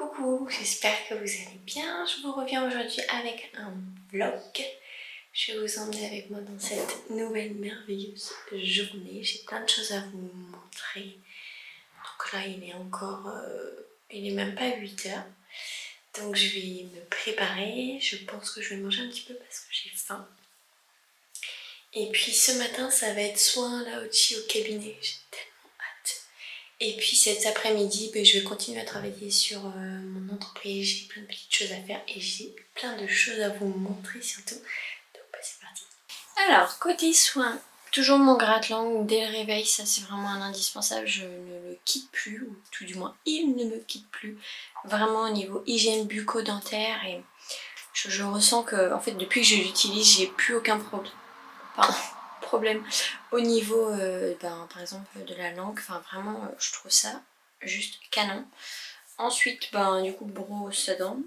Coucou, j'espère que vous allez bien. Je vous reviens aujourd'hui avec un vlog. Je vais vous emmener avec moi dans cette nouvelle merveilleuse journée. J'ai plein de choses à vous montrer. Donc là, il est même pas 8 heures. Donc je vais me préparer. Je pense que je vais manger un petit peu parce que j'ai faim. Et puis ce matin, ça va être soin là au cabinet. J'ai tellement hâte. Et puis cet après-midi, je vais continuer à travailler sur mon entreprise. J'ai plein de petites choses à faire et j'ai plein de choses à vous montrer surtout. Donc c'est parti. Alors côté soins, toujours mon gratte-langue dès le réveil, ça c'est vraiment un indispensable. Je ne le quitte plus, ou tout du moins il ne me quitte plus. Vraiment au niveau hygiène bucco-dentaire, et je ressens que en fait depuis que je l'utilise, j'ai plus aucun problème au niveau par exemple de la langue. Enfin vraiment je trouve ça juste canon. Ensuite du coup brosse à dents,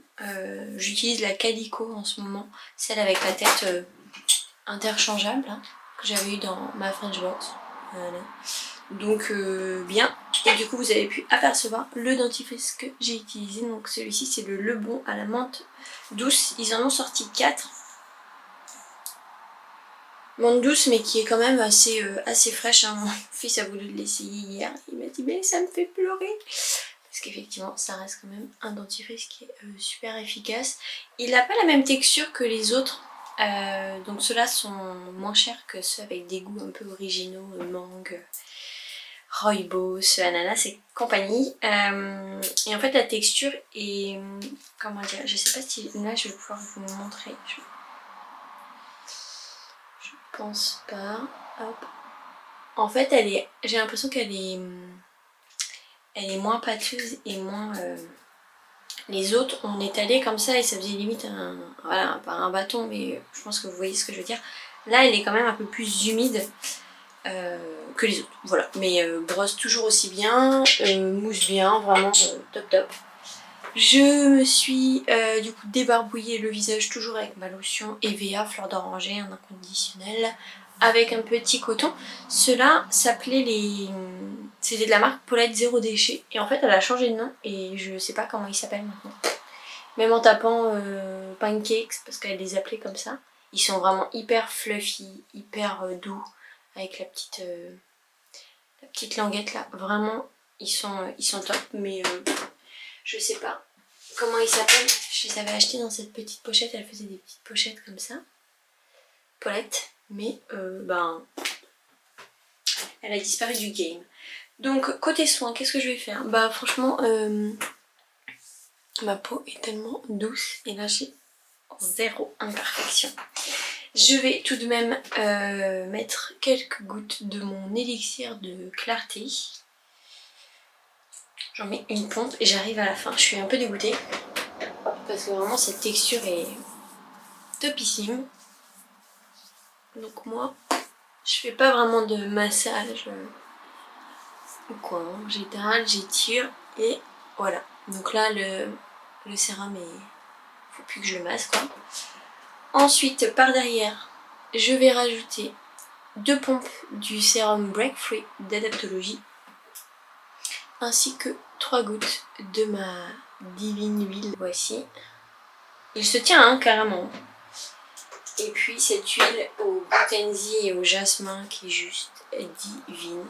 j'utilise la Calico en ce moment, celle avec la tête interchangeable hein, que j'avais eu dans ma French box. Voilà. Donc bien. Et du coup vous avez pu apercevoir le dentifrice que j'ai utilisé. Donc celui-ci c'est le Lebon à la menthe douce. Ils en ont sorti 4. Menthe douce mais qui est quand même assez fraîche hein. Mon fils a voulu l'essayer hier, il m'a dit mais ça me fait pleurer, parce qu'effectivement ça reste quand même un dentifrice qui est super efficace. Il n'a pas la même texture que les autres, donc ceux-là sont moins chers que ceux avec des goûts un peu originaux, mangue, rooibos, ananas et compagnie. Et en fait la texture est, comment dire, je sais pas si là je vais pouvoir vous montrer. Je pense pas. Hop. En fait, j'ai l'impression qu'elle est moins pâteuse et moins. Les autres, on étalait comme ça et ça faisait limite voilà, pas un bâton, mais je pense que vous voyez ce que je veux dire. Là, elle est quand même un peu plus humide que les autres. Voilà, mais brosse toujours aussi bien, mousse bien, vraiment top top. Je me suis du coup débarbouillé le visage toujours avec ma lotion EVA fleur d'oranger, un inconditionnel avec un petit coton. Ceux-là s'appelaient c'était de la marque Paulette Zéro Déchet et en fait elle a changé de nom et je sais pas comment ils s'appellent maintenant. Même en tapant pancakes, parce qu'elle les appelait comme ça, ils sont vraiment hyper fluffy, hyper doux avec la petite languette là. Vraiment ils sont top, mais je sais pas comment ils s'appellent. Je les avais achetés dans cette petite pochette, elle faisait des petites pochettes comme ça. Paulette, mais elle a disparu du game. Donc côté soins, qu'est-ce que je vais faire? Franchement, ma peau est tellement douce et là j'ai zéro imperfection. Je vais tout de même mettre quelques gouttes de mon élixir de clarté. J'en mets une pompe et j'arrive à la fin. Je suis un peu dégoûtée parce que vraiment cette texture est topissime. Donc moi, je fais pas vraiment de massage ou quoi. Hein. J'étale, j'étire et voilà. Donc là, le sérum faut plus que je le masse quoi. Ensuite, par derrière, je vais rajouter 2 pompes du sérum Break Free d'Adaptologie ainsi que 3 gouttes de ma divine huile. Voici. Il se tient hein, carrément. Et puis cette huile au botanzi et au jasmin qui est juste divine.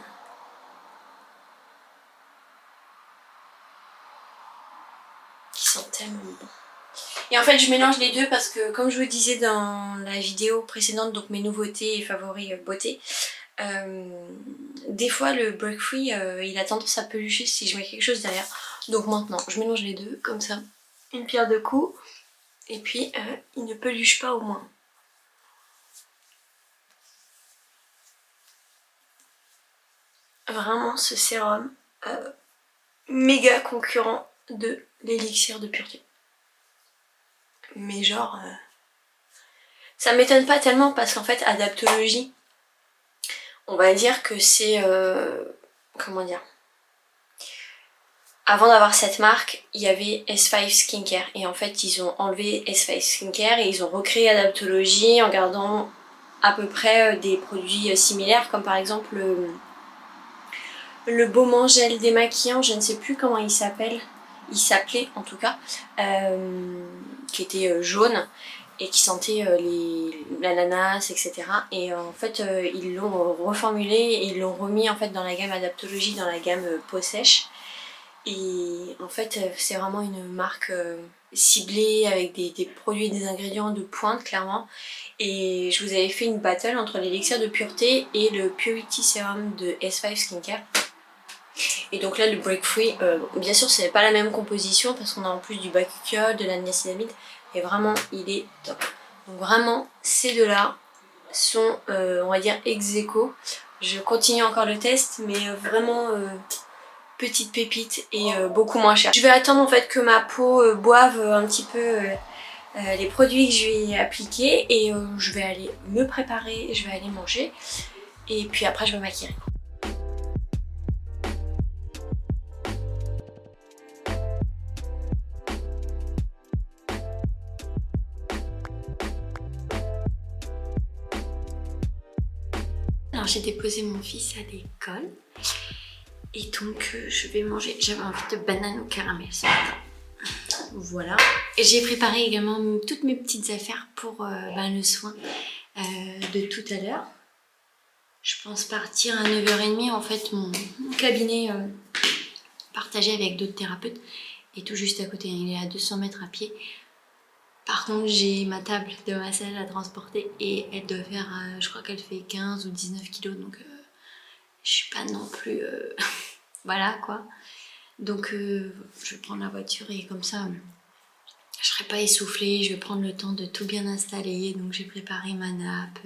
Qui sent tellement bon. Et en fait je mélange les deux parce que comme je vous disais dans la vidéo précédente, donc mes nouveautés et favoris beauté, des fois le Break Free il a tendance à pelucher si je mets quelque chose derrière. Donc maintenant je mélange les deux comme ça, une pierre deux coups, et puis il ne peluche pas au moins. Vraiment ce sérum méga concurrent de l'élixir de pureté. Mais genre ça m'étonne pas tellement parce qu'en fait Adaptologie, on va dire que c'est comment dire, avant d'avoir cette marque il y avait S5 Skincare et en fait ils ont enlevé S5 Skincare et ils ont recréé Adaptologie en gardant à peu près des produits similaires comme par exemple le baume gel démaquillant, je ne sais plus comment il s'appelle. il s'appelait en tout cas, qui était jaune et qui sentait l'ananas, etc. Et en fait ils l'ont reformulé et ils l'ont remis en fait dans la gamme Adaptologie, dans la gamme peau sèche. Et en fait c'est vraiment une marque ciblée avec des produits et des ingrédients de pointe clairement. Et je vous avais fait une battle entre l'élixir de pureté et le Purity Serum de S5 Skincare. Et donc là le Break Free, bien sûr c'est pas la même composition parce qu'on a en plus du bakuchiol, de la niacinamide, et vraiment il est top. Donc vraiment ces deux là sont on va dire ex aequo. Je continue encore le test mais vraiment petite pépite et beaucoup moins cher. Je vais attendre en fait que ma peau boive un petit peu les produits que je vais appliquer et je vais aller me préparer, je vais aller manger et puis après je me maquillerai. Alors j'ai déposé mon fils à l'école et donc je vais manger, j'avais envie de banane au caramel ce matin. Voilà. Et j'ai préparé également toutes mes petites affaires pour le soin de tout à l'heure. Je pense partir à 9h30, en fait mon cabinet partagé avec d'autres thérapeutes est tout juste à côté, il est à 200 mètres à pied. Par contre j'ai ma table de massage à transporter et elle doit faire, je crois qu'elle fait 15 ou 19 kilos, donc je suis pas non plus... voilà quoi. Donc je vais prendre la voiture et comme ça je serai pas essoufflée, je vais prendre le temps de tout bien installer. Donc j'ai préparé ma nappe,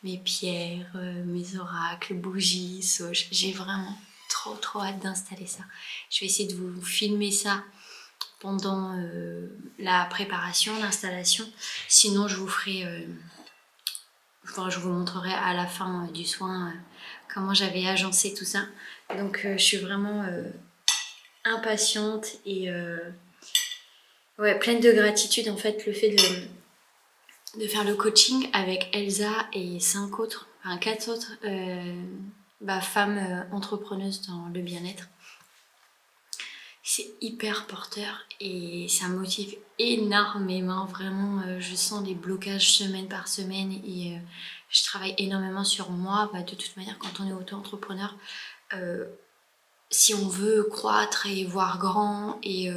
mes pierres, mes oracles, bougies, sauges. J'ai vraiment trop hâte d'installer ça. Je vais essayer de vous filmer ça pendant la préparation, l'installation. Sinon je vous ferai... enfin, je vous montrerai à la fin du soin comment j'avais agencé tout ça. Donc je suis vraiment impatiente et ouais, pleine de gratitude en fait, le fait de faire le coaching avec Elsa et 4 autres femmes entrepreneuses dans le bien-être. C'est hyper porteur et ça me motive énormément, vraiment. Je sens des blocages semaine par semaine et je travaille énormément sur moi. De toute manière, quand on est auto-entrepreneur, si on veut croître et voir grand et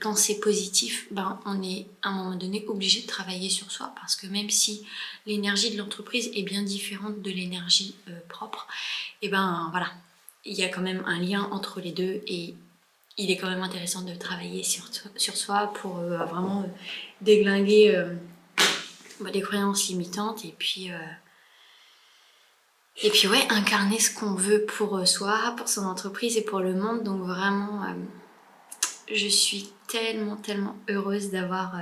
penser positif, on est à un moment donné obligé de travailler sur soi, parce que même si l'énergie de l'entreprise est bien différente de l'énergie propre, et voilà, il y a quand même un lien entre les deux et il est quand même intéressant de travailler sur soi pour vraiment déglinguer des croyances limitantes et puis ouais, incarner ce qu'on veut pour soi, pour son entreprise et pour le monde. Donc vraiment, je suis tellement heureuse d'avoir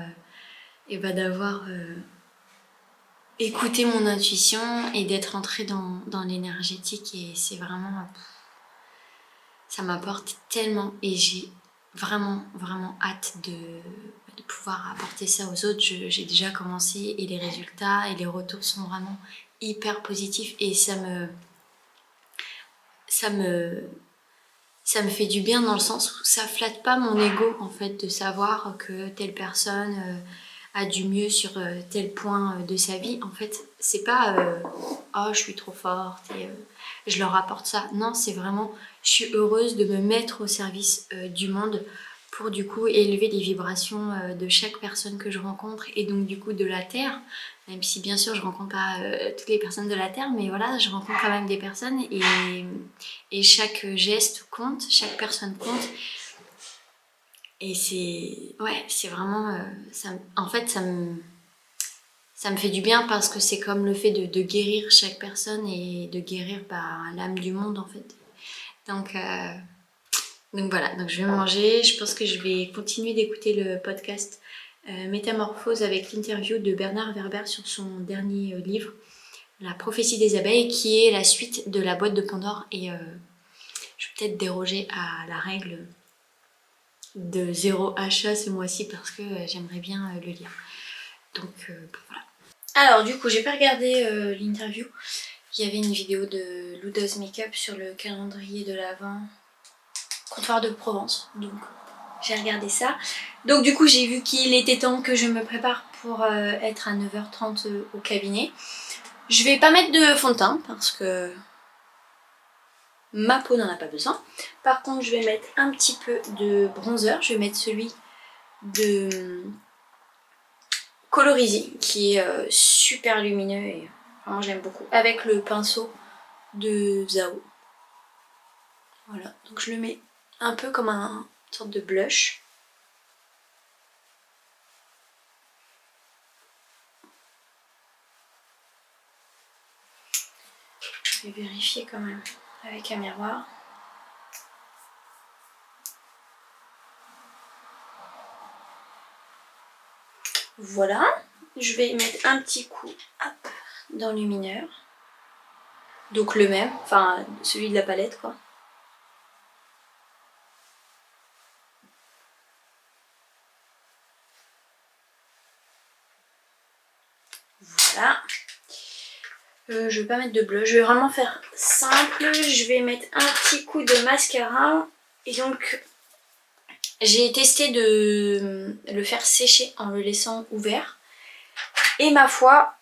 écouté mon intuition et d'être entrée dans l'énergétique. Et c'est vraiment... ça m'apporte tellement et j'ai vraiment hâte de pouvoir apporter ça aux autres. J'ai déjà commencé et les résultats et les retours sont vraiment hyper positifs et ça me fait du bien dans le sens où ça flatte pas mon ego en fait de savoir que telle personne a du mieux sur tel point de sa vie. En fait c'est pas oh je suis trop forte et je leur apporte ça. Non, c'est vraiment je suis heureuse de me mettre au service du monde pour du coup élever les vibrations de chaque personne que je rencontre et donc du coup de la Terre, même si bien sûr je rencontre pas toutes les personnes de la Terre, mais voilà, je rencontre quand même des personnes et chaque geste compte, chaque personne compte. Et c'est vraiment en fait ça me fait du bien parce que c'est comme le fait de guérir chaque personne et de guérir l'âme du monde en fait. Donc voilà, donc je vais manger. Je pense que je vais continuer d'écouter le podcast Métamorphose avec l'interview de Bernard Werber sur son dernier livre, La prophétie des abeilles, qui est la suite de la boîte de Pandore. Et je vais peut-être déroger à la règle de 0 achat ce mois-ci parce que j'aimerais bien le lire. Donc voilà. Alors du coup, j'ai pas regardé l'interview. Il y avait une vidéo de Ludo's Makeup sur le calendrier de l'Avent, comptoir de Provence. Donc j'ai regardé ça. Donc du coup j'ai vu qu'il était temps que je me prépare pour être à 9h30 au cabinet. Je vais pas mettre de fond de teint parce que ma peau n'en a pas besoin. Par contre je vais mettre un petit peu de bronzer. Je vais mettre celui de Colorisy qui est super lumineux et vraiment j'aime beaucoup. Avec le pinceau de Zao. Voilà, donc je le mets un peu comme une sorte de blush. Je vais vérifier quand même avec un miroir. Voilà, je vais mettre un petit coup hop, dans le lumineur. Donc le même, enfin celui de la palette quoi. Voilà. Je vais pas mettre de bleu, je vais vraiment faire simple. Je vais mettre un petit coup de mascara. Et donc j'ai testé de le faire sécher en le laissant ouvert. Et ma foi,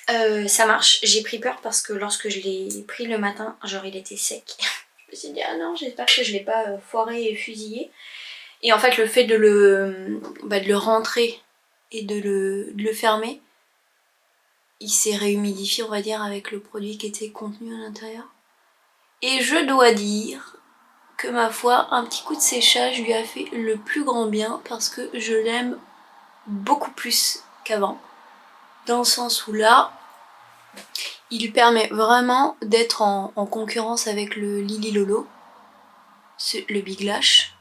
ça marche. J'ai pris peur parce que lorsque je l'ai pris le matin, genre il était sec. Je me suis dit ah non, j'espère que je l'ai pas foiré et fusillé. Et en fait le fait de le rentrer et de le fermer, il s'est réhumidifié on va dire avec le produit qui était contenu à l'intérieur. Et je dois dire que ma foi, un petit coup de séchage lui a fait le plus grand bien parce que je l'aime beaucoup plus qu'avant. Dans le sens où là, il permet vraiment d'être en concurrence avec le Lily Lolo, le Big Lash,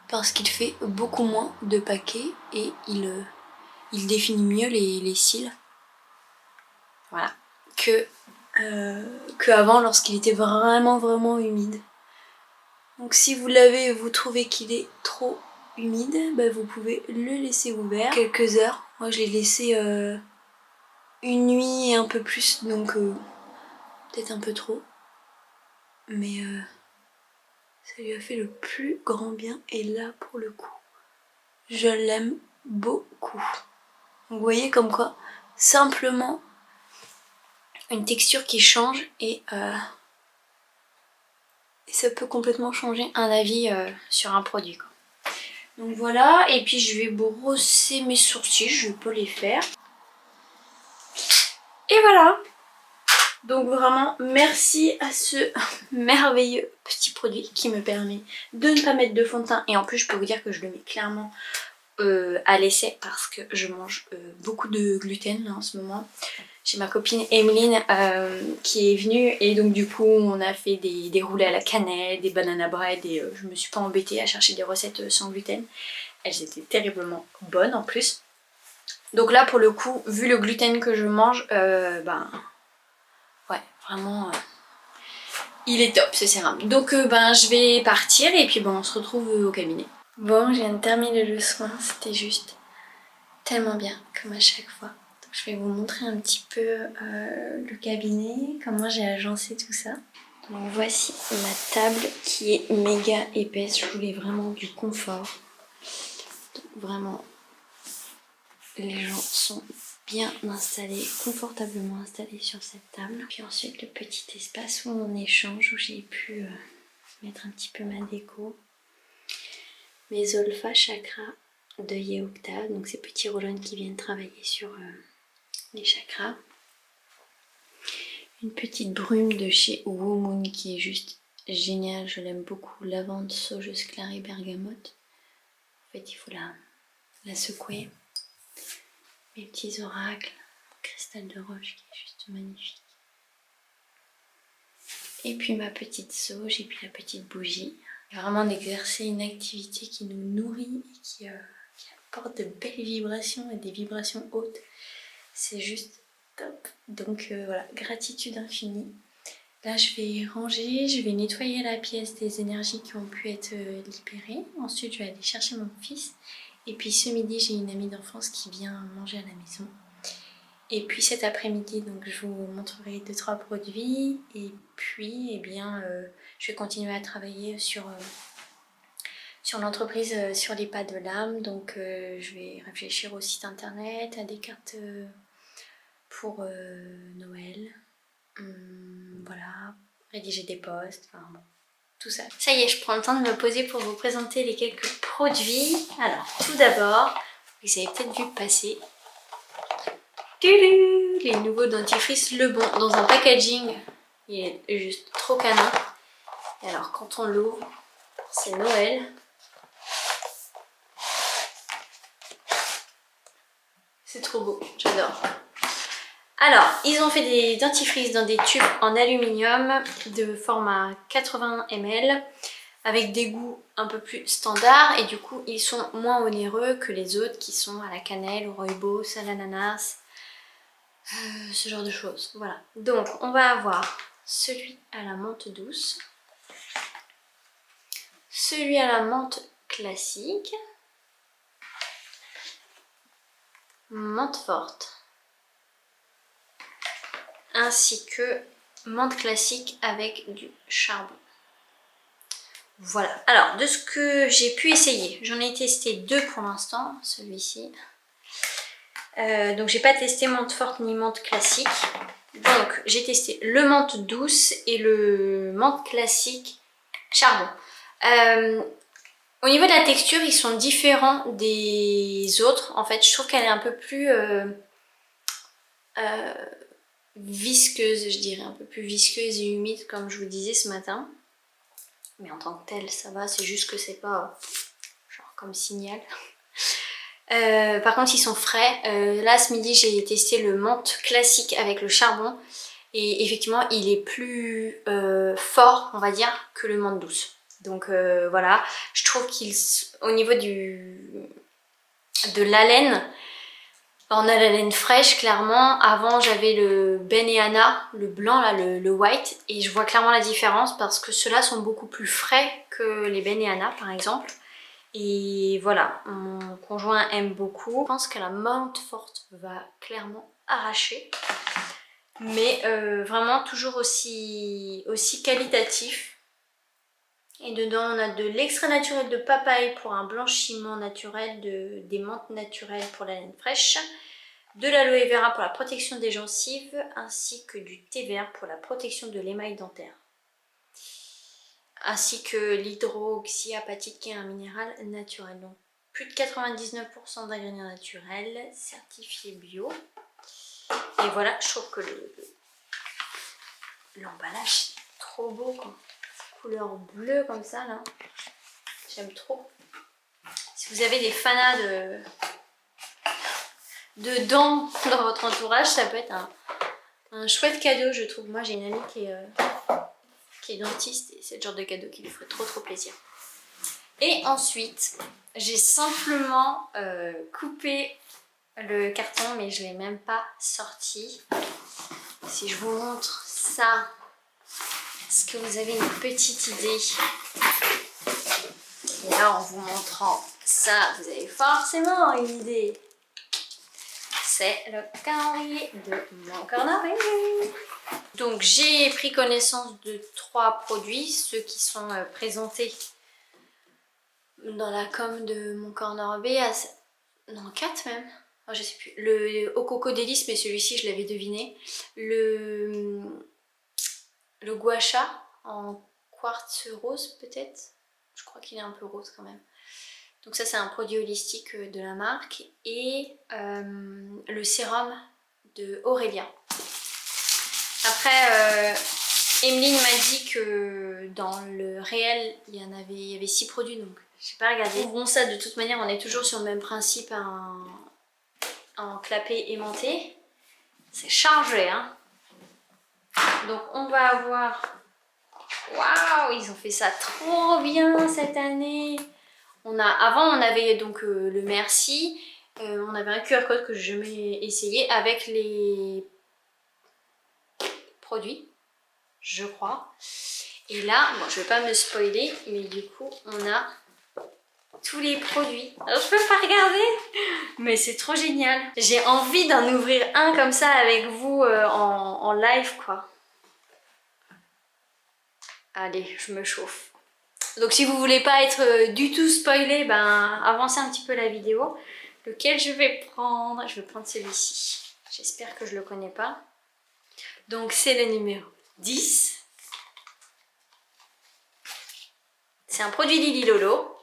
parce qu'il fait beaucoup moins de paquets et il définit mieux les cils. Voilà. Que avant lorsqu'il était vraiment humide. Donc si vous l'avez et vous trouvez qu'il est trop humide, bah vous pouvez le laisser ouvert quelques heures. Moi je l'ai laissé une nuit et un peu plus, donc peut-être un peu trop. Mais ça lui a fait le plus grand bien et là pour le coup, je l'aime beaucoup. Vous voyez comme quoi, simplement une texture qui change et ça peut complètement changer un avis sur un produit quoi. Donc voilà, et puis je vais brosser mes sourcils, je peux les faire. Et voilà. Donc vraiment merci à ce merveilleux petit produit qui me permet de ne pas mettre de fond de teint. Et en plus je peux vous dire que je le mets clairement à l'essai parce que je mange beaucoup de gluten là, en ce moment. J'ai ma copine Emeline qui est venue et donc du coup on a fait des roulés à la cannelle, des banana bread et je me suis pas embêtée à chercher des recettes sans gluten. Elles étaient terriblement bonnes en plus. Donc là pour le coup, vu le gluten que je mange, ben ouais vraiment il est top ce sérum. Donc ben je vais partir et puis ben on se retrouve au cabinet. Bon, je viens de terminer le soin, c'était juste tellement bien comme à chaque fois. Donc, je vais vous montrer un petit peu le cabinet, comment j'ai agencé tout ça. Donc voici ma table qui est méga épaisse, je voulais vraiment du confort. Donc, vraiment, les gens sont bien installés, confortablement installés sur cette table. Puis ensuite le petit espace où on échange, où j'ai pu mettre un petit peu ma déco. Mes olfa chakras de Yeokta, donc ces petits roll-on qui viennent travailler sur les chakras. Une petite brume de chez Womoon qui est juste géniale, je l'aime beaucoup. Lavande, saugeuse claire et bergamote. En fait, il faut la secouer. Mes petits oracles, cristal de roche qui est juste magnifique. Et puis ma petite sauge et puis la petite bougie. Vraiment d'exercer une activité qui nous nourrit et qui apporte de belles vibrations et des vibrations hautes. C'est juste top. Donc voilà, gratitude infinie. Là je vais ranger, je vais nettoyer la pièce des énergies qui ont pu être libérées. Ensuite je vais aller chercher mon fils. Et puis ce midi j'ai une amie d'enfance qui vient manger à la maison. Et puis cet après-midi donc je vous montrerai 2-3 produits. Et puis eh bien je vais continuer à travailler sur sur l'entreprise sur les pas de l'âme. Donc je vais réfléchir au site internet, à des cartes pour Noël. Voilà, rédiger des posts, enfin bon, tout ça. Ça y est, je prends le temps de me poser pour vous présenter les quelques produits. Alors, tout d'abord, vous avez peut-être vu passer les nouveaux dentifrices Le Bon dans un packaging. Il est juste trop canin. Et alors, quand on l'ouvre, c'est Noël. C'est trop beau, j'adore. Alors, ils ont fait des dentifrices dans des tubes en aluminium de format 80 ml avec des goûts un peu plus standards et du coup ils sont moins onéreux que les autres qui sont à la cannelle, au rooibos, à l'ananas, ce genre de choses. Voilà. Donc on va avoir celui à la menthe douce, celui à la menthe classique, menthe forte, ainsi que menthe classique avec du charbon. Voilà, alors de ce que j'ai pu essayer, j'en ai testé 2 pour l'instant, celui-ci. Donc j'ai pas testé menthe forte ni menthe classique. Donc j'ai testé le menthe douce et le menthe classique charbon. Au niveau de la texture, ils sont différents des autres. En fait, je trouve qu'elle est un peu plus visqueuse, je dirais, un peu plus visqueuse et humide, comme je vous disais ce matin. Mais en tant que telle, ça va, c'est juste que c'est pas genre comme Signal. Par contre, ils sont frais. Là, ce midi, j'ai testé le menthe classique avec le charbon. Et effectivement, il est plus fort, on va dire, que le menthe douce. Donc voilà, je trouve qu'au niveau de l'haleine, on a la laine fraîche clairement. Avant j'avais le Ben et Anna, le blanc là, le white, et je vois clairement la différence parce que ceux-là sont beaucoup plus frais que les Ben et Anna par exemple. Et voilà, mon conjoint aime beaucoup. Je pense que la menthe forte va clairement arracher. Mais vraiment toujours aussi qualitatif. Et dedans on a de l'extrait naturel de papaye pour un blanchiment naturel, des menthes naturelles pour la laine fraîche, de l'aloe vera pour la protection des gencives, ainsi que du thé vert pour la protection de l'émail dentaire. Ainsi que l'hydroxyapatite qui est un minéral naturel. Donc plus de 99% d'ingrédients naturels, certifiés bio. Et voilà, je trouve que l'emballage est trop beau quoi. Couleur bleue comme ça là, j'aime trop. Si vous avez des fanas de dents dans votre entourage, ça peut être un chouette cadeau je trouve. Moi j'ai une amie qui est dentiste et c'est le genre de cadeau qui lui ferait trop plaisir. Et ensuite j'ai simplement coupé le carton mais je ne l'ai même pas sorti. Si je vous montre ça, est-ce que vous avez une petite idée? Et là en vous montrant ça, vous avez forcément une idée. C'est le calendrier de mon calendrier. Donc j'ai pris connaissance de 3 produits, ceux qui sont présentés dans la com de mon corner B. Non, 4 même. Oh, je sais plus. Le au coco délice, mais celui-ci je l'avais deviné. Le gua sha en quartz rose peut-être. Je crois qu'il est un peu rose quand même. Donc ça c'est un produit holistique de la marque. Et le sérum de Aurelia. Après, Emeline m'a dit que dans le réel il y avait 6 produits, donc j'ai pas regardé. Bon, ça de toute manière on est toujours sur le même principe en clapet aimanté. C'est chargé hein. Donc on va avoir... Waouh, ils ont fait ça trop bien cette année. Avant on avait donc le merci. On avait un QR code que je n'ai jamais essayé avec les produits, je crois. Et là, bon, je vais pas me spoiler, mais du coup, on a tous les produits. Alors, je peux pas regarder, mais c'est trop génial. J'ai envie d'en ouvrir un comme ça avec vous en live, quoi. Allez, je me chauffe. Donc si vous voulez pas être du tout spoilé, ben avancez un petit peu la vidéo. Lequel je vais prendre? Je vais prendre celui-ci. J'espère que je le connais pas. Donc c'est le numéro 10. C'est un produit Lily Lolo.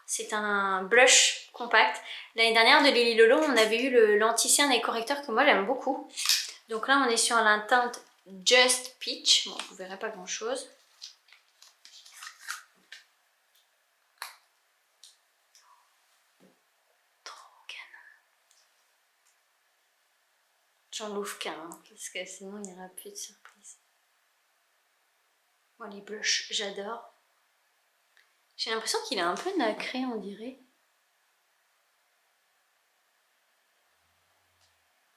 C'est un blush compact. L'année dernière de Lily Lolo, on avait eu le l'anti-cerne et correcteur que moi j'aime beaucoup. Donc là on est sur la teinte Just Peach. Bon, vous verrez pas grand chose. J'en ouvre qu'un, hein, parce que sinon il n'y aura plus de surprise. Moi les blushs, j'adore. J'ai l'impression qu'il est un peu nacré, on dirait.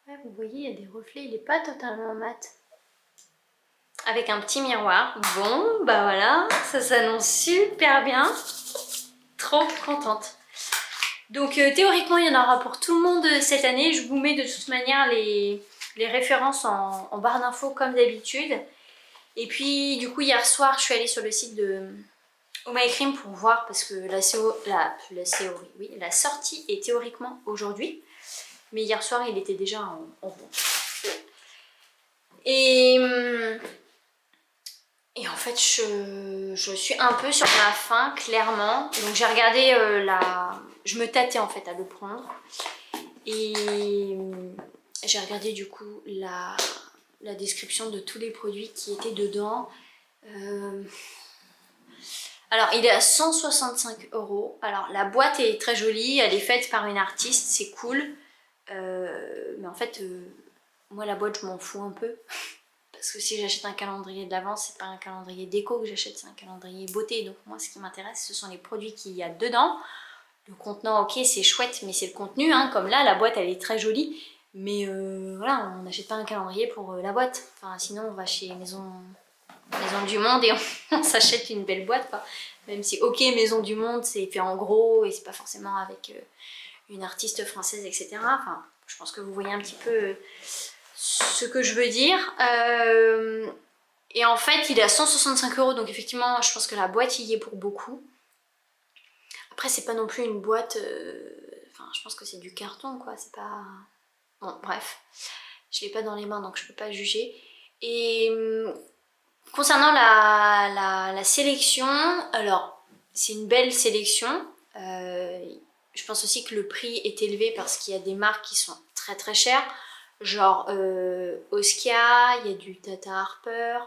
Ouais, vous voyez, il y a des reflets, il n'est pas totalement mat. Avec un petit miroir. Bon, bah voilà, ça s'annonce super bien. Trop contente. Donc théoriquement, il y en aura pour tout le monde cette année. Je vous mets de toute manière les références en barre d'infos comme d'habitude. Et puis du coup, hier soir, je suis allée sur le site de Oh My Cream pour voir parce que la sortie est théoriquement aujourd'hui. Mais hier soir, il était déjà en vente. Et en fait, je suis un peu sur ma faim, clairement. Donc j'ai regardé je me tâtais en fait à le prendre. Et j'ai regardé du coup la description de tous les produits qui étaient dedans. Alors il est à 165 €. Alors la boîte est très jolie, elle est faite par une artiste, c'est cool. Mais en fait, moi la boîte je m'en fous un peu. Parce que si j'achète un calendrier de l'Avent, c'est pas un calendrier déco que j'achète, c'est un calendrier beauté. Donc moi ce qui m'intéresse, ce sont les produits qu'il y a dedans. Le contenant, ok, c'est chouette, mais c'est le contenu. Hein. Comme là, la boîte, elle est très jolie. Mais voilà, on n'achète pas un calendrier pour la boîte. Enfin, sinon, on va chez Maison du Monde et on s'achète une belle boîte. Quoi. Même si, ok, Maison du Monde, c'est fait en gros et c'est pas forcément avec une artiste française, etc. Enfin, je pense que vous voyez un petit peu ce que je veux dire. Et en fait, il est à 165 €. Donc effectivement, je pense que la boîte y est pour beaucoup. Après, c'est pas non plus une boîte... Enfin, je pense que c'est du carton, quoi. C'est pas... Bon, bref. Je l'ai pas dans les mains, donc je peux pas juger. Et concernant la sélection, alors, c'est une belle sélection. Je pense aussi que le prix est élevé parce qu'il y a des marques qui sont très très chères. Genre Oskia, il y a du Tata Harper,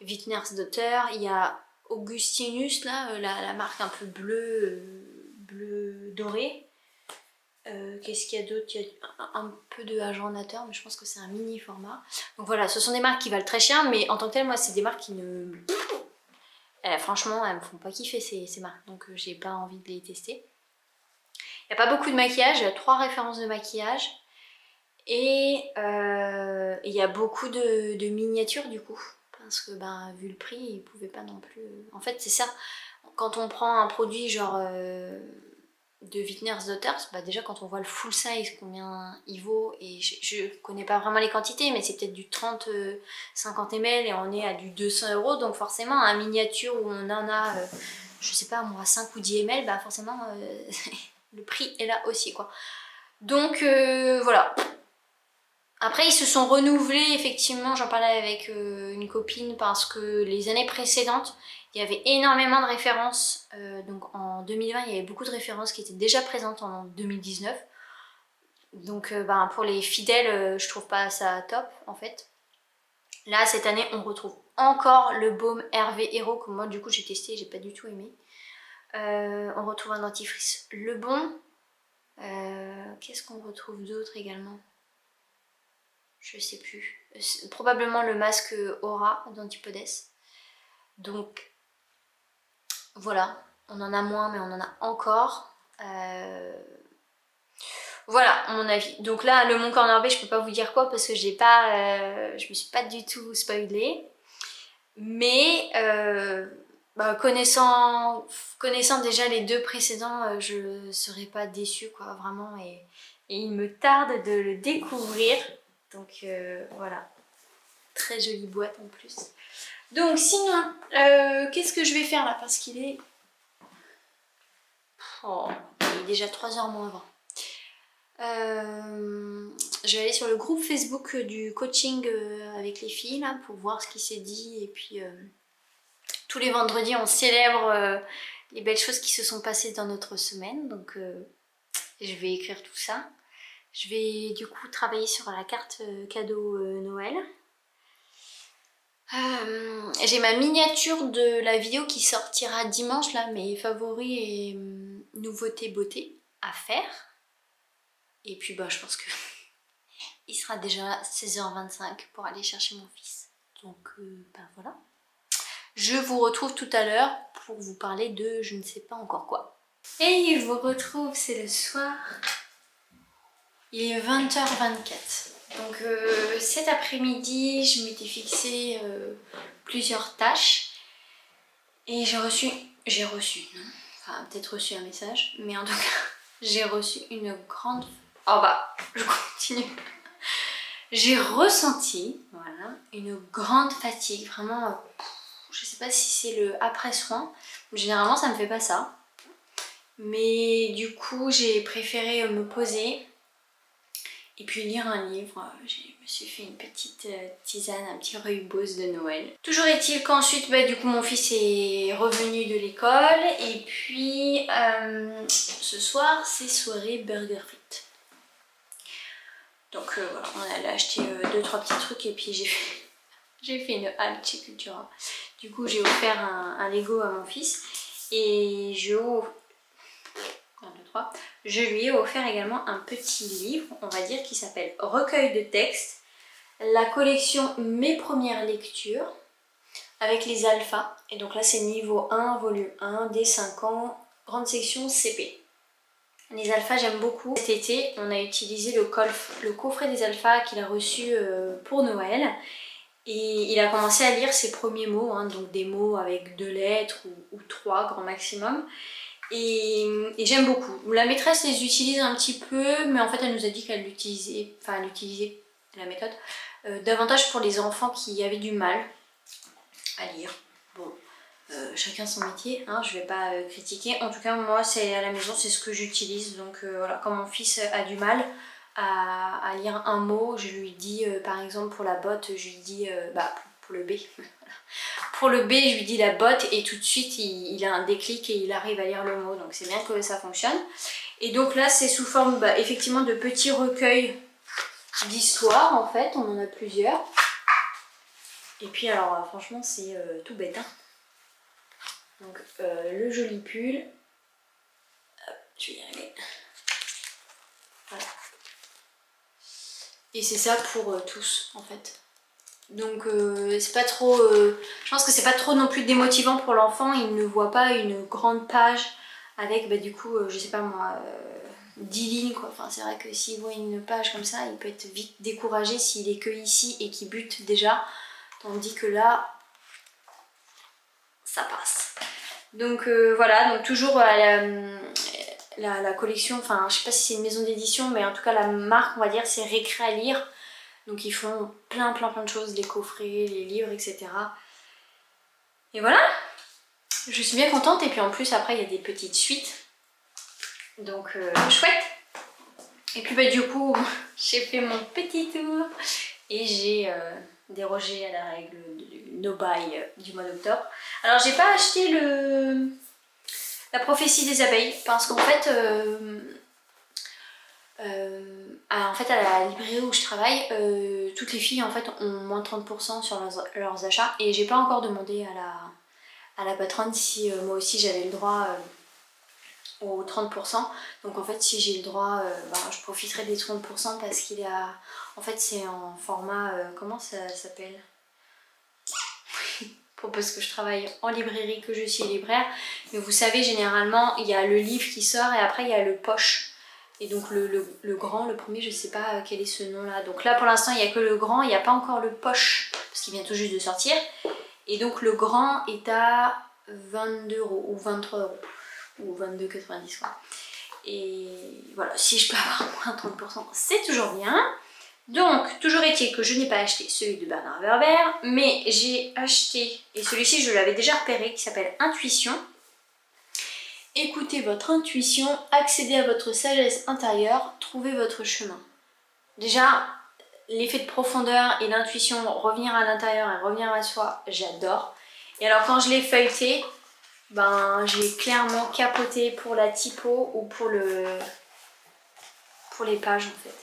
Wittnersdotter, il y a Augustinus, là, la marque un peu bleue, bleu doré. Qu'est-ce qu'il y a d'autre? Il y a un peu de ajournateur, mais je pense que c'est un mini format. Donc voilà, ce sont des marques qui valent très cher, mais en tant que telles, moi, c'est des marques qui ne... franchement, elles me font pas kiffer ces marques, donc j'ai pas envie de les tester. Il n'y a pas beaucoup de maquillage, il y a 3 références de maquillage. Et il y a beaucoup de miniatures du coup. Parce que ben, vu le prix, ils pouvaient pas non plus... En fait, c'est ça. Quand on prend un produit genre de Wittnersdotter, bah déjà quand on voit le full size, combien il vaut, et je connais pas vraiment les quantités, mais c'est peut-être du 30-50 ml et on est à du 200 €. Donc forcément, un miniature où on en a, je sais pas moi, 5 ou 10 ml, bah forcément, le prix est là aussi quoi. Donc voilà. Après ils se sont renouvelés effectivement, j'en parlais avec une copine parce que les années précédentes il y avait énormément de références, donc en 2020 il y avait beaucoup de références qui étaient déjà présentes en 2019. Donc ben, pour les fidèles je trouve pas ça top en fait. Là cette année on retrouve encore le baume Hervé Héros que moi du coup j'ai testé et j'ai pas du tout aimé. On retrouve un dentifrice Le Bon. Qu'est-ce qu'on retrouve d'autre également? Je sais plus. Probablement le masque Aura d'Antipodes. Donc voilà, on en a moins mais on en a encore. Voilà mon avis. Donc là le Mon Corner B je peux pas vous dire quoi parce que j'ai pas, je me suis pas du tout spoilée. Mais bah, connaissant déjà les 2 précédents, je serais pas déçue quoi vraiment et il me tarde de le découvrir. Donc voilà, très jolie boîte en plus. Donc sinon, qu'est-ce que je vais faire là parce qu'il est Oh, il est déjà 3h moins 20. Je vais aller sur le groupe Facebook du coaching avec les filles là pour voir ce qui s'est dit. Et puis tous les vendredis on célèbre les belles choses qui se sont passées dans notre semaine. Donc je vais écrire tout ça. Je vais du coup travailler sur la carte cadeau Noël. J'ai ma miniature de la vidéo qui sortira dimanche là, mes favoris et nouveautés beauté à faire. Et puis bah je pense que il sera déjà 16h25 pour aller chercher mon fils. Donc bah voilà. Je vous retrouve tout à l'heure pour vous parler de je ne sais pas encore quoi. Et je vous retrouve, c'est le soir. Il est 20h24. Donc cet après-midi, je m'étais fixé plusieurs tâches. Et j'ai reçu, non, enfin peut-être reçu un message, mais en tout cas, j'ai reçu une grande... Oh bah, je continue. J'ai ressenti, voilà, une grande fatigue, vraiment, je sais pas si c'est le après-soin, généralement ça me fait pas ça. Mais du coup, j'ai préféré me poser et puis lire un livre. Je me suis fait une petite tisane, un petit rooibos de Noël. Toujours est-il qu'ensuite, bah, du coup, mon fils est revenu de l'école. Et puis, ce soir, c'est soirée burger frites. Donc voilà, on allait acheter 2-3 petits trucs et puis j'ai fait une halte chez Cultura. Du coup, j'ai offert un Lego à mon fils. Et je lui ai offert également un petit livre, on va dire, qui s'appelle Recueil de textes, la collection Mes premières lectures, avec les alphas. Et donc là, c'est niveau 1, volume 1, dès 5 ans, grande section CP. Les alphas, j'aime beaucoup. Cet été, on a utilisé le coffret des alphas qu'il a reçu pour Noël. Et il a commencé à lire ses premiers mots, hein, donc des mots avec 2 lettres ou 3 grand maximum. Et j'aime beaucoup. La maîtresse les utilise un petit peu, mais en fait elle nous a dit qu'elle l'utilisait, enfin elle utilisait la méthode, davantage pour les enfants qui avaient du mal à lire. Bon, chacun son métier, hein, je vais pas critiquer. En tout cas moi c'est à la maison, c'est ce que j'utilise. Donc voilà, quand mon fils a du mal à lire un mot, je lui dis par exemple pour la botte, je lui dis, pour le B. Pour le B, je lui dis la botte et tout de suite il a un déclic et il arrive à lire le mot, donc c'est bien que ça fonctionne. Et donc là c'est sous forme effectivement de petits recueils d'histoires en fait, on en a plusieurs. Et puis alors franchement c'est tout bête, hein. Donc le joli pull, hop, je vais y arriver. Voilà. Et c'est ça pour tous en fait. Donc c'est pas trop, je pense que c'est pas trop non plus démotivant pour l'enfant, il ne voit pas une grande page avec du coup je sais pas moi 10 lignes quoi. Enfin c'est vrai que s'il voit une page comme ça il peut être vite découragé s'il est que ici et qu'il bute déjà, tandis que là ça passe. Donc voilà, donc toujours la collection, enfin je sais pas si c'est une maison d'édition mais en tout cas la marque on va dire c'est Récré à lire. Donc ils font plein de choses, les coffrets, les livres, etc. Et voilà, je suis bien contente. Et puis en plus après il y a des petites suites. Donc chouette. Et puis du coup j'ai fait mon petit tour. Et j'ai dérogé à la règle du no buy du mois d'octobre. Alors j'ai pas acheté la prophétie des abeilles. Parce qu'en fait... en fait à la librairie où je travaille, toutes les filles en fait ont moins 30% sur leurs achats et j'ai pas encore demandé à la patronne si moi aussi j'avais le droit aux 30%. Donc en fait si j'ai le droit, je profiterai des 30% parce qu'il a... En fait c'est en format... comment ça s'appelle? Parce que je travaille en librairie, que je suis libraire. Mais vous savez généralement il y a le livre qui sort et après il y a le poche. Et donc le grand, le premier, je sais pas quel est ce nom là. Donc là pour l'instant il n'y a que le grand, il n'y a pas encore le poche parce qu'il vient tout juste de sortir. Et donc le grand est à 22 € ou 23 € ou 22,90 quoi. Et voilà, si je peux avoir moins 30%, c'est toujours bien. Donc toujours est-il que je n'ai pas acheté celui de Bernard Werber, mais j'ai acheté, et celui-ci je l'avais déjà repéré, qui s'appelle Intuition. écoutez votre intuition, accédez à votre sagesse intérieure, trouvez votre chemin. Déjà, l'effet de profondeur et l'intuition, revenir à l'intérieur et revenir à soi, j'adore. Et alors quand je l'ai feuilleté, ben j'ai clairement capoté pour la typo ou pour les pages en fait.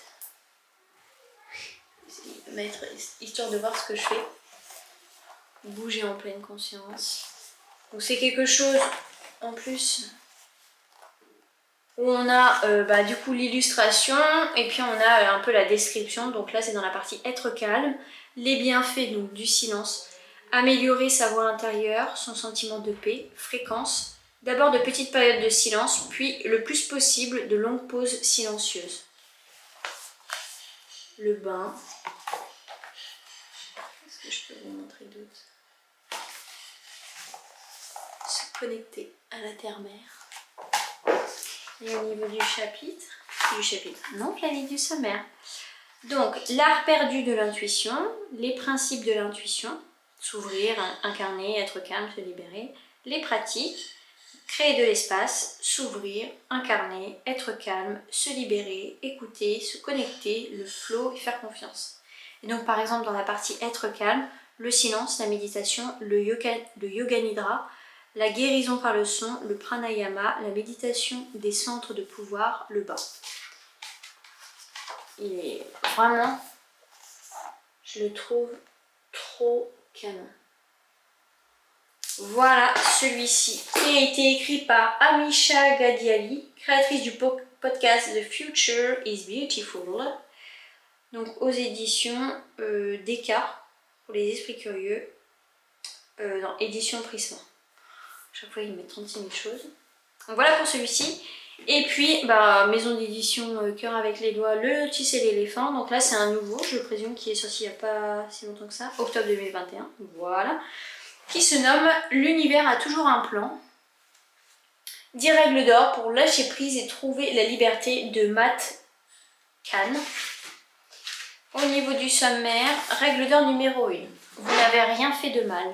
Mettre histoire de voir ce que je fais. Bouger en pleine conscience. Donc c'est quelque chose en plus où on a du coup l'illustration et puis on a un peu la description. Donc là c'est dans la partie être calme, les bienfaits donc du silence, améliorer sa voix intérieure, son sentiment de paix, fréquence, d'abord de petites périodes de silence, puis le plus possible de longues pauses silencieuses. Le bain. Qu'est-ce que je peux vous montrer d'autre? Se connecter à la terre-mère. Et au niveau du chapitre, non, la vie du sommaire. Donc, l'art perdu de l'intuition, les principes de l'intuition, s'ouvrir, incarner, être calme, se libérer, les pratiques, créer de l'espace, s'ouvrir, incarner, être calme, se libérer, écouter, se connecter, le flow et faire confiance. Et donc, par exemple, dans la partie être calme, le silence, la méditation, le yoga nidra, la guérison par le son, le pranayama, la méditation des centres de pouvoir, le bain. Il est vraiment, je le trouve trop canon. Voilà celui-ci qui a été écrit par Amisha Gadiali, créatrice du podcast The Future is Beautiful, donc aux éditions Descartes pour les esprits curieux, dans édition Prisma. Chaque fois, il met 36 000 choses. Donc voilà pour celui-ci. Et puis, maison d'édition Cœur avec les doigts, le lotus et l'éléphant. Donc là, c'est un nouveau, je présume, qui est sorti il n'y a pas si longtemps que ça, octobre 2021. Voilà. Qui se nomme L'univers a toujours un plan. 10 règles d'or pour lâcher prise et trouver la liberté de Matt Kahn. Au niveau du sommaire, règle d'or numéro 1. Vous n'avez rien fait de mal.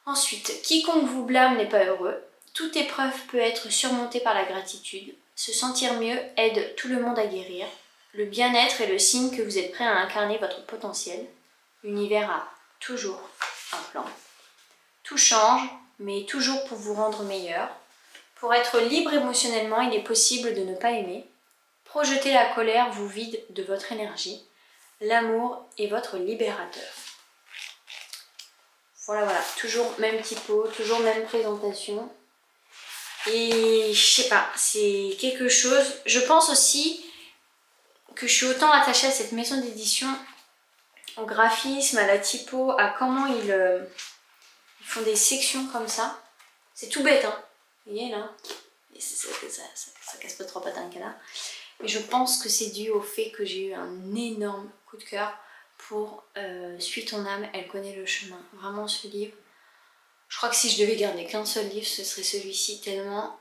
Ensuite, quiconque vous blâme n'est pas heureux. Toute épreuve peut être surmontée par la gratitude. Se sentir mieux aide tout le monde à guérir. Le bien-être est le signe que vous êtes prêt à incarner votre potentiel. L'univers a toujours un plan. Tout change, mais toujours pour vous rendre meilleur. Pour être libre émotionnellement, il est possible de ne pas aimer. Projeter la colère vous vide de votre énergie. L'amour est votre libérateur. Voilà, toujours même typo, toujours même présentation. Et je sais pas, c'est quelque chose. Je pense aussi que je suis autant attachée à cette maison d'édition, au graphisme, à la typo, à comment ils font des sections comme ça. C'est tout bête, hein. Vous voyez là, ça casse pas trop patin qu'elle a. Mais je pense que c'est dû au fait que j'ai eu un énorme coup de cœur pour Suis ton âme, elle connaît le chemin. Vraiment ce livre. Je crois que si je devais garder qu'un seul livre, ce serait celui-ci tellement.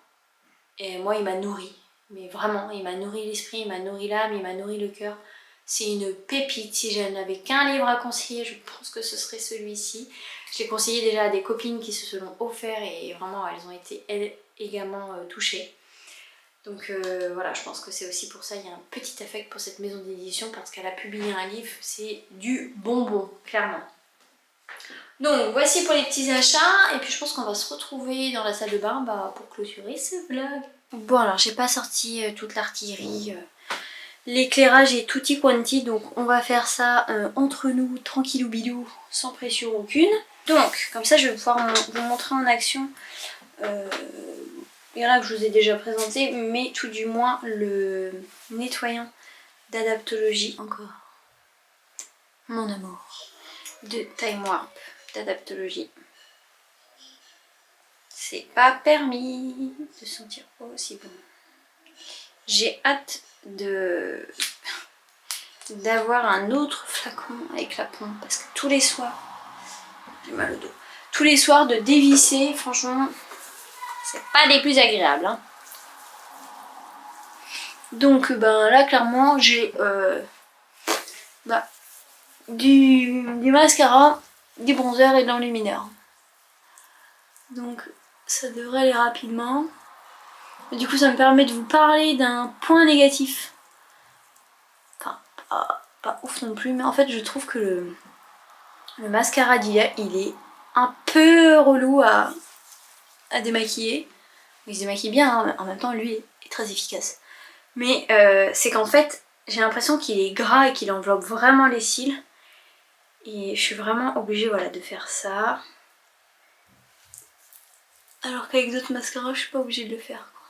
Et moi, il m'a nourri. Mais vraiment, il m'a nourri l'esprit, il m'a nourri l'âme, il m'a nourri le cœur. C'est une pépite. Si je n'avais qu'un livre à conseiller, je pense que ce serait celui-ci. Je l'ai conseillé déjà à des copines qui se l'ont offert et vraiment, elles ont été elles également touchées. Donc voilà, je pense que c'est aussi pour ça qu'il y a un petit affect pour cette maison d'édition parce qu'elle a publié un livre, c'est du bonbon, clairement. Donc voici pour les petits achats et puis je pense qu'on va se retrouver dans la salle de bain pour clôturer ce vlog. Bon alors j'ai pas sorti toute l'artillerie, l'éclairage est tutti quanti donc on va faire ça entre nous, tranquillou bilou, sans pression aucune. Donc comme ça je vais pouvoir vous montrer en action. Il y en a que je vous ai déjà présenté, mais tout du moins le nettoyant d'Adaptologie, encore mon amour, de Time Warp d'Adaptologie. C'est pas permis de sentir aussi bon. J'ai hâte d'avoir un autre flacon avec la pompe parce que tous les soirs, j'ai mal au dos, tous les soirs de dévisser, franchement, c'est pas des plus agréables. Hein. Donc là clairement j'ai du mascara, du bronzer et de l'enlumineur. Donc ça devrait aller rapidement. Et du coup ça me permet de vous parler d'un point négatif. Enfin, pas ouf non plus, mais en fait je trouve que le mascara d'IA, il est un peu relou à démaquiller. Il se démaquille bien, hein, mais en même temps lui est très efficace. Mais c'est qu'en fait j'ai l'impression qu'il est gras et qu'il enveloppe vraiment les cils. Et je suis vraiment obligée, voilà, de faire ça. Alors qu'avec d'autres mascaras, je suis pas obligée de le faire, quoi.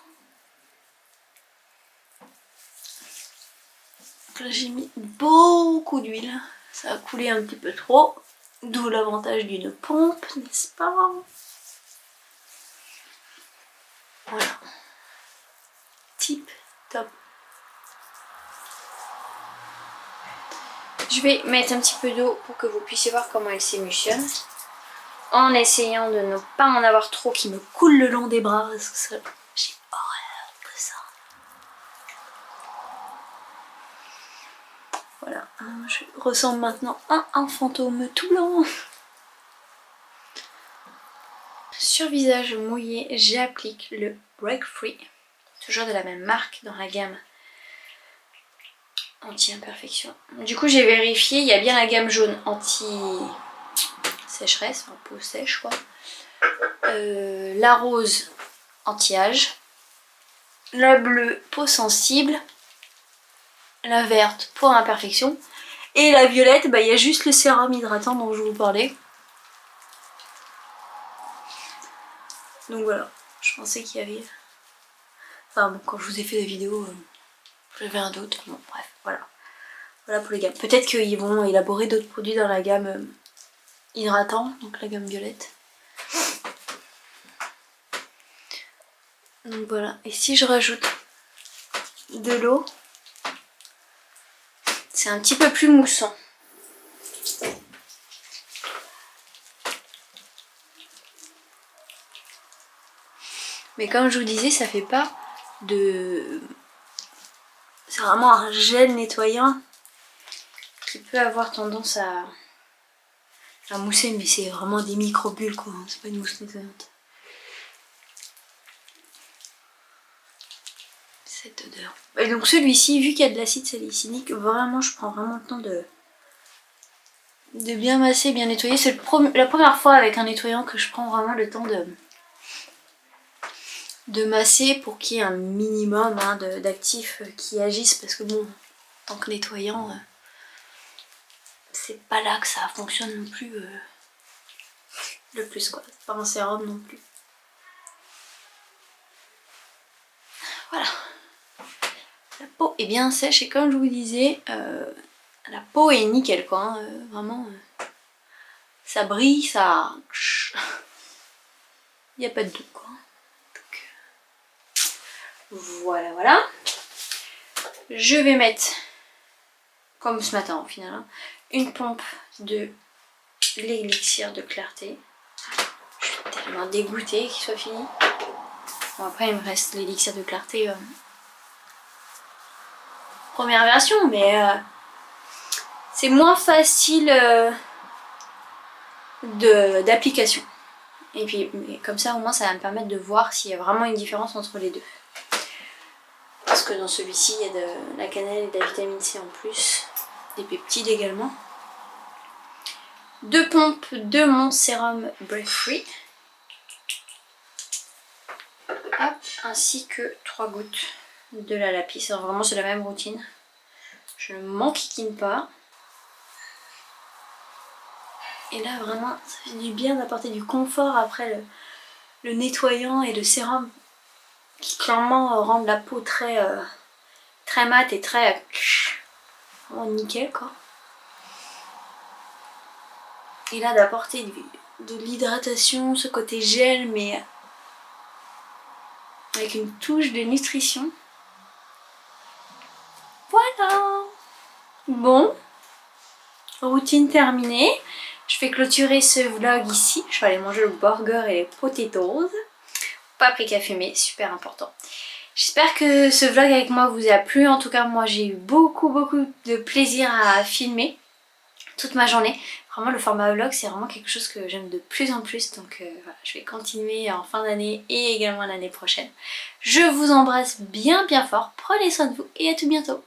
Donc là j'ai mis beaucoup d'huile. Ça a coulé un petit peu trop. D'où l'avantage d'une pompe, n'est-ce pas? Voilà. Tip top. Je vais mettre un petit peu d'eau pour que vous puissiez voir comment elle s'émulsionne. En essayant de ne pas en avoir trop qui me coule le long des bras. Parce que ça, j'ai horreur de ça. Voilà. Je ressemble maintenant à un fantôme tout blanc. Sur visage mouillé, j'applique le Break Free. Toujours de la même marque dans la gamme anti-imperfection. Du coup j'ai vérifié, il y a bien la gamme jaune anti-sécheresse, enfin peau sèche quoi. La rose anti-âge. La bleue peau sensible. La verte peau à imperfection. Et la violette, bah, il y a juste le sérum hydratant dont je vous parlais. Donc voilà, je pensais qu'il y avait... Enfin bon, quand je vous ai fait la vidéo, j'avais un doute. Bon bref, voilà. Voilà pour les gammes. Peut-être qu'ils vont élaborer d'autres produits dans la gamme hydratant, donc la gamme violette. Donc voilà. Et si je rajoute de l'eau, c'est un petit peu plus moussant. Mais comme je vous disais, ça fait pas de... C'est vraiment un gel nettoyant qui peut avoir tendance à mousser, mais c'est vraiment des micro-bulles quoi, c'est pas une mousse nettoyante. Cette odeur. Et donc celui-ci, vu qu'il y a de l'acide salicylnique, vraiment je prends vraiment le temps de bien masser, bien nettoyer. C'est la première fois avec un nettoyant que je prends vraiment le temps de masser pour qu'il y ait un minimum hein, d'actifs qui agissent, parce que bon, en tant que nettoyant, c'est pas là que ça fonctionne non plus le plus quoi, c'est pas un sérum non plus. Voilà. La peau est bien sèche et comme je vous disais, la peau est nickel quoi, hein, vraiment ça brille, ça... Il n'y a pas de doute quoi. Donc, voilà, voilà. Je vais mettre, comme ce matin au final, hein, une pompe de l'élixir de clarté. Je suis tellement dégoûtée qu'il soit fini. Bon après il me reste l'élixir de clarté première version, mais c'est moins facile d'application. Et puis comme ça au moins ça va me permettre de voir s'il y a vraiment une différence entre les deux. Parce que dans celui-ci il y a de la cannelle et de la vitamine C en plus, des peptides également. 2 pompes de mon sérum Break Free. Hop, ainsi que 3 gouttes de la Lapis. Alors vraiment c'est la même routine. Je ne m'enquiquine pas. Et là vraiment ça fait du bien d'apporter du confort après le nettoyant et le sérum qui clairement rendent la peau très mate et très vraiment nickel quoi. Et là d'apporter de l'hydratation, ce côté gel mais avec une touche de nutrition. Voilà. Bon, routine terminée. Je vais clôturer ce vlog ici. Je vais aller manger le burger et les potatoes. Paprika fumée, super important. J'espère que ce vlog avec moi vous a plu. En tout cas, moi j'ai eu beaucoup de plaisir à filmer toute ma journée. Vraiment le format vlog c'est vraiment quelque chose que j'aime de plus en plus, donc voilà, je vais continuer en fin d'année et également l'année prochaine. Je vous embrasse bien fort, prenez soin de vous et à tout bientôt.